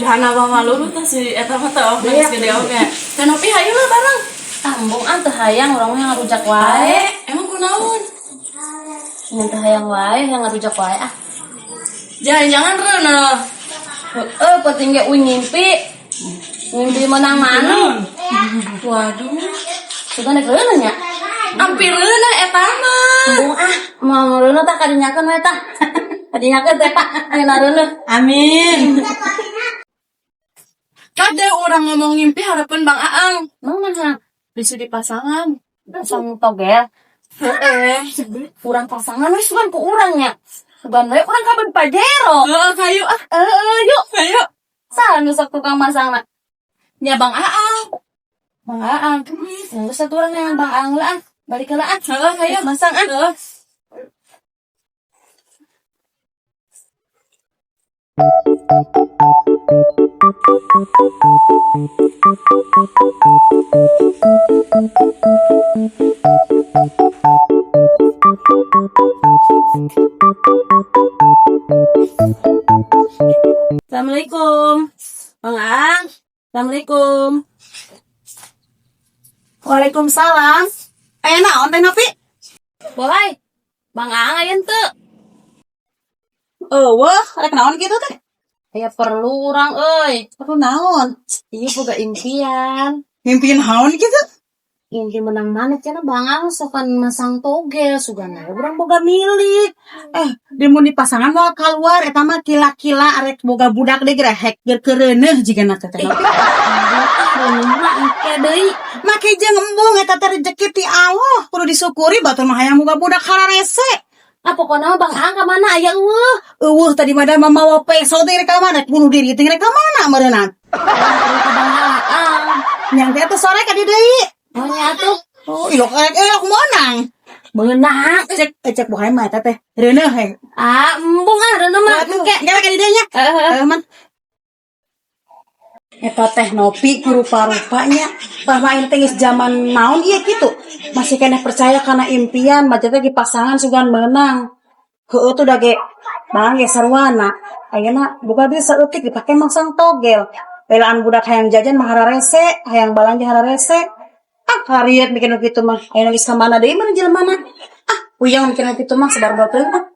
Jahana mah malu teh si eta mah teh geus gede oge. Teh Nopi hayu lah bareng. Ambung teu hayang urang mah ngarujak wae. Emang kunaon? Mun teu hayang wae yang ngarujak wae ah. Jangan reuneuh. Penting ge uing ngimpi. Ngimpi menang mana? Waduh. Sudah nek reuneuh nya. Hampir reuneuh eta mah. Ambung mau reuneuh tah kadinyakeun we tah. Kadinyakeun teh Pak, ayeuna reuneuh. Amin. Kade orang ngomong ngimpi harapan Bang Aang. Mana? Bisa dipasangan. Pasang togel. Urang pasangan we sugan ku urang nya. Sugan we urang kaben pajero. Kayu ah. Yuk. Kayu. Saha nu sok tukang masangna? Ya Bang Aang. Bang Aang. Geus satu urang yang Bang Aang lah. Balik heula ah. Kayu Masang ah. Assalamualaikum. Bang Aang. Assalamualaikum. Waalaikumsalam. Aya naon teh Nopi? Boleh. Bang Aang ayeun teu. Eueuh, rek naon kitu teh? Aya perlu urang euy. Perlu naon? Ieu boga impian. Ngimpiin naon kitu? Ingin menang mana cenah Bang Aang sokan masang togel sugana urang boga milik. Di mun dipasangan mau keluar eta mah kila-kila arek boga budak deui gerehek geur keureuneuh jigana teh Nopi. Mah engke deui. Make jeung embung eta teh rezeki ti Allah, kudu disyukuri batur mah hayang boga budak hararese. Pokona Bang Aang ka mana aya eueuh? Eueuh tadi mah da mamawa peso teh rek ka mana bunuh diri teh rek ka mana meureunna. Bang Aang. Nyang teh teh sore ka dieu deui. Oh nya atuh. Oh, ilok elok monang. Beunang. Cek buhay mah eta teh reuneuh he. Embung reuneuh mah engke. Engke ka dieu nya. Man. Eta teh Nopi rupa-rupanya bahwa ini teh geus zaman naon ieu kitu. Masih keneh percaya kana impian, baca teh pasangan sugan meunang. Heueuh tuh da ge bang ge sarwana. Ayeuna boga duit saeutik dipake masang togel. Belaan budak hayang jajan mah hararese, hayang balanja hararese. Hariet bikin kitu mah. Ayeuna geus ka mana deui mah jelema mah. Uyang bikin kitu mah sabar batur mah.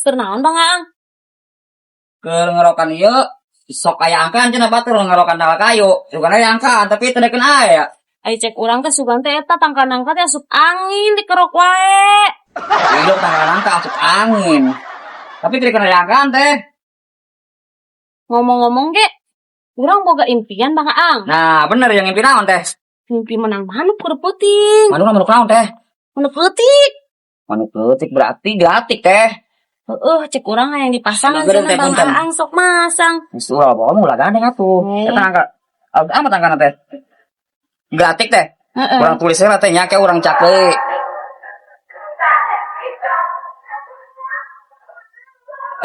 Keur naon Bang Aang? Keur ngerokan ieu sok aya angkaan cenah batur ngerokan dalam kayu. Sugan aya angkaan tapi teu deukeun aya. Ai cek urang teh sugan teh eta tangka-nangka teh asup angin dikerok wae. Hidup tanggal angka asup angin. Tapi teu deukeun aya angkaan teh. Ngomong-ngomong ge, urang boga impian Bang Aang. Nah, bener yang ngimpi naon teh? Mimpi menang manuk kudu peuting. Manuk naon teh? Manuk peutik. Manuk leutik berarti gratik teh. Cek urang hayang dipasang Geureun teh Bang punten. Aang sok masang. Geus ulah bawa ulah gandeng atuh. Eta angka. Amat angkana teh. Gratik teh. Urang tulis heula teh nya ke urang cak deui.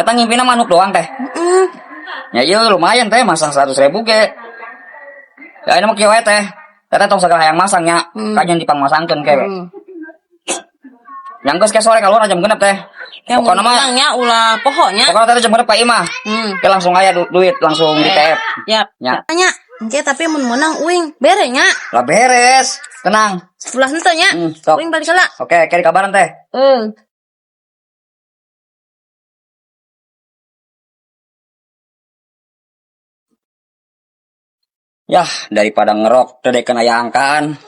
Eta ngimpina manuk doang teh. Ya iya lumayan teh masang 100.000 ge. Ya ini mah kieu we teh. Eta tong sagala hayang masang nya, kanyen dipangmasangkeun ke we. Yang geus ke sore keluar jam 6 teh. Pokona mah nya ulah pohonya. pokona teh jam 6 ka imah. Ke langsung aya duit langsung di TF. Yap. Nya. Nya, engke tapi mun meunang uing bere nya. Lah beres. Tenang. Sebelah henteu nya. Sok. Uing balik heula. Oke, kayak kabaran teh. Yah, daripada ngerok teh deukeun aya angkaan.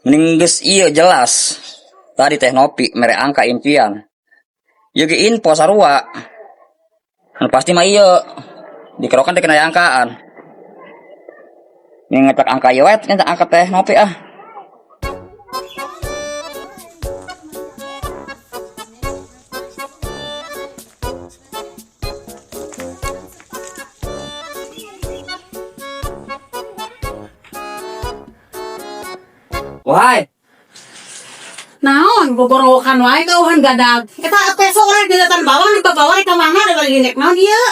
Mending geus ieu jelas. Tadi teh Nopi mere angka impian. Ieu ge info sarua. Anu pasti mah ieu. Dikerokan teh aya angkaan. Ini ngecek angka ieu we ngecek angka teh Nopi ah. Wahai, Naon gogorokan wae kauhan gadag. Eta peso urang digatan bawah di bawah ka mana da bagi nek naon ieu?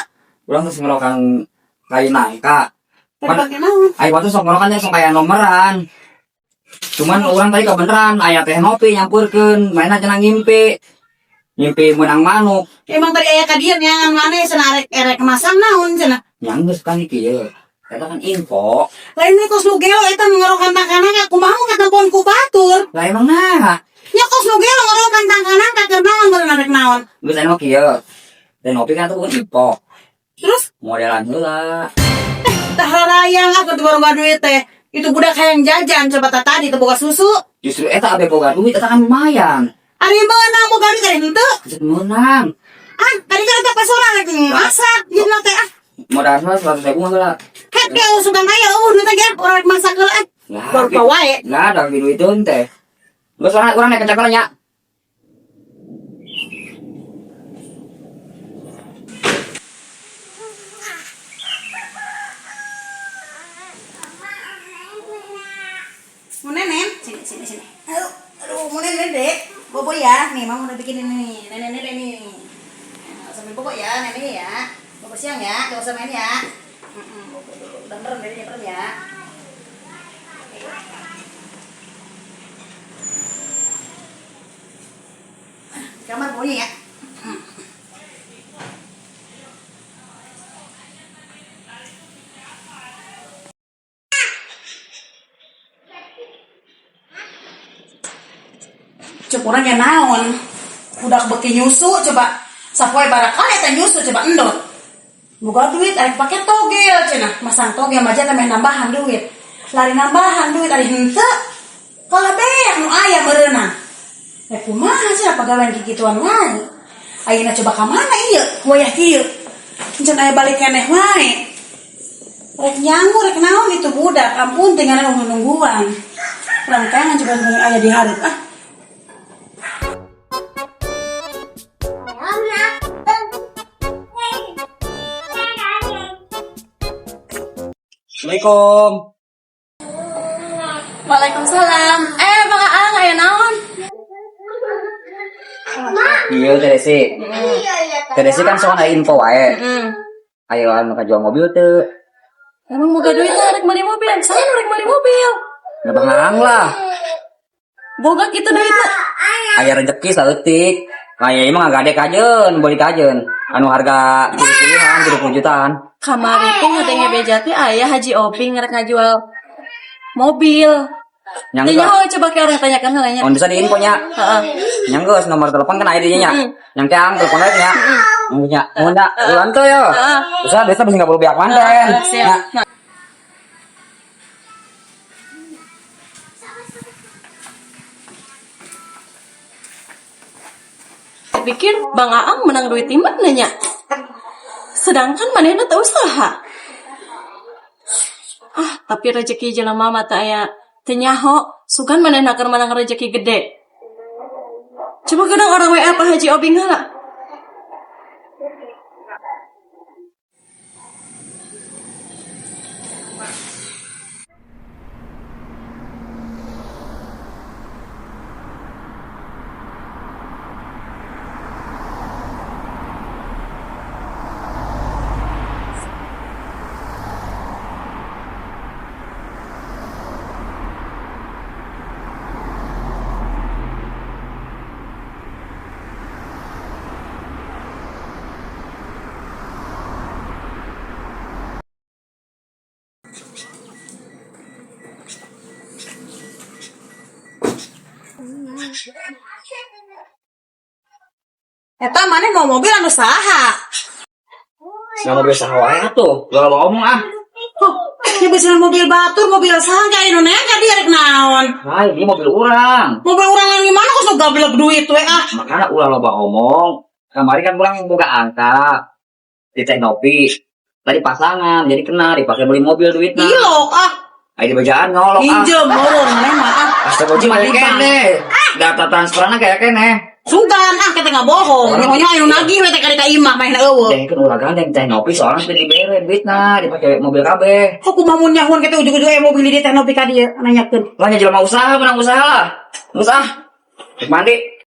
urang geus ngerokan kain nangka. Pake naon? Ai waktu sok ngerokan teh sok aya nomeran. Cuman urang tadi kebeneran aya teh Nopi nyampurkeun, mainna cenah ngimpi. Mimpi menang manuk. Emang tadi ayah kadian yang mana sana erek masang naon sana. Yang geus kan kieu. Eta kan info. Lain nih kos nugelo eta ngorokan takanan aku mau kata pohon ku batur. Lah emang nah. Nya kos nugelo ngorokan takanan kakek naon beul narek naon. Geus anu kieu. Dan ngopi kan tuh info. Terus Modelan heula. tah rarayang aku tuh baru duit teh. Itu budak hayang jajan coba tadi teh boga susu. Justru eta abe boga duit eta kan lumayan. Ari meunang boga duit teh henteu. Geus menang. Ah, tadi kan eta pasoran lagi masak. Jadi teh ah. Modal 100.000 heula. Het ge sugan aya duit teh ge urang masak heula. Baru ka wae. Lah ada duit teh. Geus urang naik kecakelan nya. Mau nenek? Sini. Aduh, mau nenek dek. Bobo ya, nih mama udah bikin ini nih. Nenek nih. Sambil bobo ya, nenek ya. Bobo siang ya, gak usah main ya. Bobo dulu. Udah merem dari merem ya. Kamar bunyi ya. Cuk orang yang naon udah beki nyusu coba sapoe barakali eta nyusu coba endot buka duit ari pake togel cenah masang togel maja teh nambahan duit lari nambahan duit ari henteu kalau beak nu aya berenang kumaha cenah pagawean kikituan wae ayeuna coba ka mana ieu wayah kieu encen aya balik keneh wae rek nyangu rek naon itu budak ampun tinggal nungguan urang kangen coba aya di hareup Assalamualaikum. Waalaikumsalam. Bang Aang aya naon? Iya Teresi. Teresi kan soalnya info wae. Ayo anu kajual mobil teu. Emang boga duit rek meuli mobil. Saya rek meuli mobil. Ya Bang lah. Boga kitu duit teh. Aya rezeki saleutik. Aya ieu mah ngagade kajeun, beli kajeun. Anu harga 70 jutaan. Kamari teh ngadenge beja teh aya Haji Oping rek ngajual mobil. Yang Tanya coba ke orang tanyakan heula nya. on bisa di infonya. Heeh. Yang geus nomor telepon kan aya di nya. Yang teang telepon aja nya. Nya, nya, ulan teh yo. Bisa desa bisa 50 biak manten. Siap. Pikir Bang Aang menang duit di mana nya? Sedangkan manehna teu usaha. Tapi rezeki jelema mah teh aya teu nyaho, sugan manehna keur menang rezeki gede. Coba kadang orang WA Pak Haji Obing heula. eta maneh mau mobil anu saha Nah mobil saha wae atuh. Gak ngomong ah. ya bisa mobil batur mobil saha kayak Indonesia dia rek naon Hai, ini mobil urang. mobil urang yang gimana kok gablek duit we Makanya ulah loba ngomong. Kemarin kan urang boga angka di Teknopi. Tadi pasangan, jadi kena dipakai beli mobil duitnya. ilok Ayo di bejaan ngolok ah. pinjem moron maneh mah Astagfirullah mah kene. Data transferanna kayak kene. sugan kita nggak bohong nyonya anu nagih we teh ka imah main eueuh Jadi kan ulah gandeng Teknopi soalnya tadi dibere duitna dipakai mobil kabeh. aku mah mun nyahuan kita ujug-ujug mobil di Teknopi ka dieu nanyakeun Lah nya jelema usaha menang usaha lah. Usaha. Cek mandi.